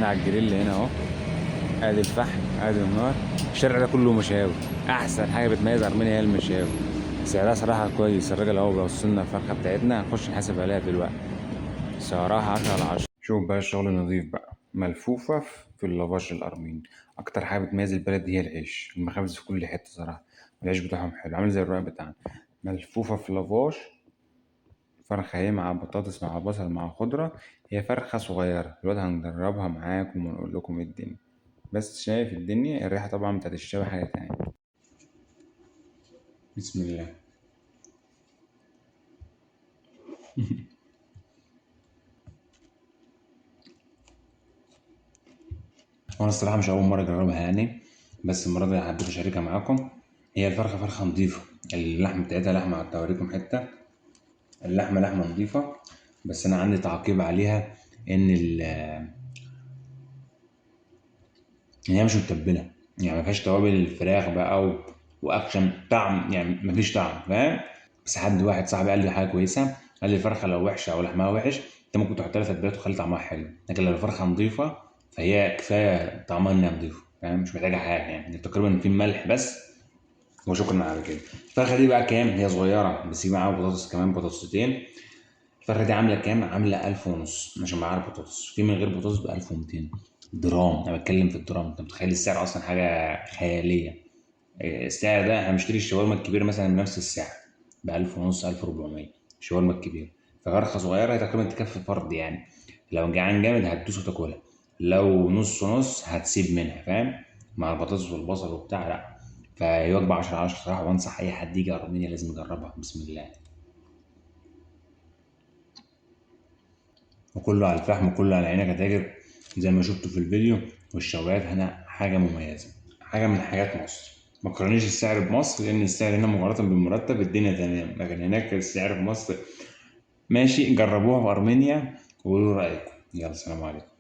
احنا على الجريل هنا اهو، ادي الفحم ادي النار. الشارع ده كله مشاوي. احسن حاجه بتميز ارمينيا هي المشاوي. سعرها صراحه كويس. الراجل اهو بيوصل لنا الفرخه بتاعتنا، هنخش نحاسب عليها دلوقتي. صراحه 10/10. شوف بقى الشغل نظيف بقى، ملفوفه في اللافاش الارميني. اكتر حاجه بتميز البلد هي العيش، المخابز في كل حته صراحه. العيش بتاعهم حلو عامل زي الرقاق بتاعنا. ملفوفه في لافاش. فرخة اهي مع بطاطس مع بصل مع خضرة. هي فرخة صغيرة دلوقتي هنجربها معاكم ونقول لكم ايه الدنيا. بس شايف الدنيا الريحة طبعا بتاعت الشبح حاجة تانية. بسم الله. وانا الصراحة مش أول مرة أجربها يعني، بس المرة دي حبيت أشاركها معاكم. هي الفرخة فرخة نضيفة، اللحم بتاعتها لحمة، حتى أوريكم حتة. اللحمة لحمة نضيفة. بس أنا عندي تعقيب عليها، إن هي مش متبلة. يعني مفيهاش توابل الفراخ بقى وأكشن طعم، يعني مفيش طعم، فاهم؟ بس حد واحد صاحبي قال لي حاجة كويسة، قال لي الفرخة لو وحشة أو لحمها وحش أنت ممكن تحط لها تتبيلات وتخلي طعمها حلو، لكن لو الفرخة نضيفة فهي كفاية طعمها إنها نضيفة، فاهم؟ مش محتاجة حاجة يعني، تقريبا في ملح بس وشكرا على كده. الفرخة دي بقى كام؟ هي صغيرة بس معاها بطاطس كمان، بطاطستين. الفرخة دي عاملة كام؟ عاملة 1500 عشان معاها البطاطس، في من غير بطاطس ب 1200 درام. أنا بتكلم في الدرام، أنت متخيل السعر أصلا حاجة خيالية. السعر ده هنشتري الشاورما الكبيرة مثلا بنفس السعر ب 1500 1400 الشاورما الكبيرة. ففرخة صغيرة هي تقريبا تكفي فرد يعني. لو جعان جامد هتدوس وتاكلها، لو نص نص هتسيب منها، فاهم؟ مع البطاطس والبصل وبتاع لا. فهي وجبة 10/10 صراحة، وأنصح أي حد يجي أرمينيا لازم يجربها. بسم الله. وكله على الفحم وكله على عينك يا تاجر، زي ما شفتوا في الفيديو. والشوايات هنا حاجة مميزة، حاجة من حاجات مصر. ما تقارنيش السعر بمصر، لأن السعر هنا مقارنة بالمرتب الدنيا تمام، لكن هناك السعر في مصر ماشي. جربوها في أرمينيا وقولوا رأيكم. يلا سلام عليكم.